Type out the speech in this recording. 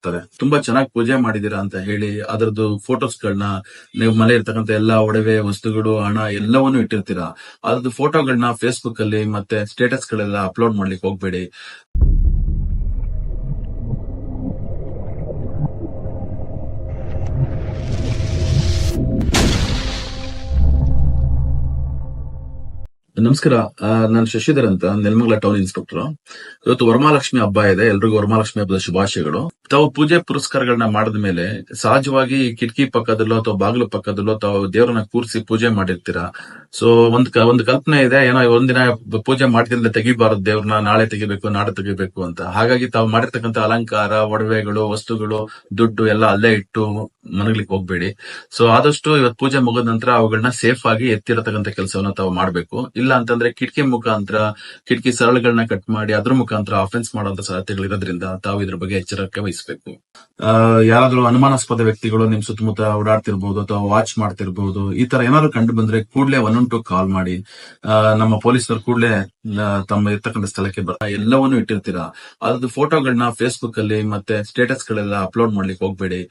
ಮಾಡ್ತಾರೆ. ತುಂಬಾ ಚೆನ್ನಾಗಿ ಪೂಜೆ ಮಾಡಿದೀರಾ ಅಂತ ಹೇಳಿ ಅದರದ್ದು ಫೋಟೋಸ್ಗಳನ್ನ, ನೀವು ಮನೆ ಇರ್ತಕ್ಕಂಥ ಎಲ್ಲಾ ಒಡವೆ ವಸ್ತುಗಳು, ಹಣ ಎಲ್ಲವನ್ನೂ ಇಟ್ಟಿರ್ತೀರಾ. ಅದ್ರದ್ದು ಫೋಟೋಗಳನ್ನ ಫೇಸ್ಬುಕ್ ಅಲ್ಲಿ ಮತ್ತೆ ಸ್ಟೇಟಸ್ ಗಳೆಲ್ಲ ಅಪ್ಲೋಡ್ ಮಾಡ್ಲಿಕ್ಕೆ ಹೋಗ್ಬೇಡಿ. ನಮಸ್ಕಾರ. ನಾನು ಶಶಿಧರ್ ಅಂತ, ನೆಲಮಂಗಲ ಟೌನ್ ಇನ್ಸ್ಪೆಕ್ಟರ್. ಇವತ್ತು ವರಮಹಾಲಕ್ಷ್ಮಿ ಹಬ್ಬ ಇದೆ. ಎಲ್ರಿಗೂ ವರಮಹಾಲಕ್ಷ್ಮಿ ಹಬ್ಬದ ಶುಭಾಶಯಗಳು. ತಾವು ಪೂಜೆ ಪುರಸ್ಕಾರಗಳನ್ನ ಮಾಡಿದ ಮೇಲೆ ಸಹಜವಾಗಿ ಕಿಟಕಿ ಪಕ್ಕದಲ್ಲೋ ಅಥವಾ ಬಾಗಿಲು ಪಕ್ಕದಲ್ಲೋ ತಾವು ದೇವರನ್ನ ಕೂರಿಸಿ ಪೂಜೆ ಮಾಡಿರ್ತೀರಾ. ಸೊ ಒಂದು ಕಲ್ಪನೆ ಇದೆ, ಏನೋ ಒಂದಿನ ಪೂಜೆ ಮಾಡ್ತಿದ್ರೆ ತೆಗಿಬಾರದು ದೇವ್ರನ್ನ, ನಾಳೆ ತೆಗಿಬೇಕು ನಾಳೆ ತೆಗಿಬೇಕು ಅಂತ. ಹಾಗಾಗಿ ತಾವು ಮಾಡಿರ್ತಕ್ಕಂಥ ಅಲಂಕಾರ, ಒಡವೆಗಳು, ವಸ್ತುಗಳು, ದುಡ್ಡು ಎಲ್ಲ ಅಲ್ಲೇ ಇಟ್ಟು ಮನಗ್ಲಿಕ್ಕೆ ಹೋಗ್ಬೇಡಿ. ಸೊ ಆದಷ್ಟು ಇವತ್ತು ಪೂಜೆ ಮುಗಿದ ನಂತರ ಅವುಗಳನ್ನ ಸೇಫ್ ಆಗಿ ಎತ್ತಿರತಕ್ಕಂಥ ಕೆಲಸವನ್ನ ತಾವು ಮಾಡಬೇಕು. ಇಲ್ಲ ಅಂತಂದ್ರೆ ಕಿಟಕಿ ಮುಖಾಂತರ, ಕಿಟಕಿ ಸರಳುಗಳನ್ನ ಕಟ್ ಮಾಡಿ ಅದ್ರ ಮುಖಾಂತರ ಅಫೆನ್ಸ್ ಮಾಡುವಂತ ಸಾಧ್ಯತೆಗಳಿರೋದ್ರಿಂದ ತಾವು ಇದ್ರ ಬಗ್ಗೆ ಎಚ್ಚರಿಕೆ ವಹಿಸಬೇಕು. ಯಾರಾದ್ರೂ ಅನುಮಾನಾಸ್ಪದ ವ್ಯಕ್ತಿಗಳು ನಿಮ್ ಸುತ್ತಮುತ್ತ ಓಡಾಡ್ತಿರ್ಬಹುದು ಅಥವಾ ವಾಚ್ ಮಾಡ್ತಿರ್ಬಹುದು, ಈ ತರ ಏನಾದ್ರು ಕಂಡು ಬಂದ್ರೆ ಕೂಡಲೇ 112 ಕಾಲ್ ಮಾಡಿ. ನಮ್ಮ ಪೊಲೀಸರು ಕೂಡಲೇ ತಮ್ಮ ಇರ್ತಕ್ಕಂಥ ಸ್ಥಳಕ್ಕೆ ಎಲ್ಲವನ್ನೂ ಇಟ್ಟಿರ್ತೀರಾ. ಅದ್ರದ್ದು ಫೋಟೋಗಳನ್ನ ಫೇಸ್ಬುಕ್ ಅಲ್ಲಿ ಮತ್ತೆ ಸ್ಟೇಟಸ್ ಗಳೆಲ್ಲ ಅಪ್ಲೋಡ್ ಮಾಡ್ಲಿಕ್ಕೆ ಹೋಗ್ಬೇಡಿ.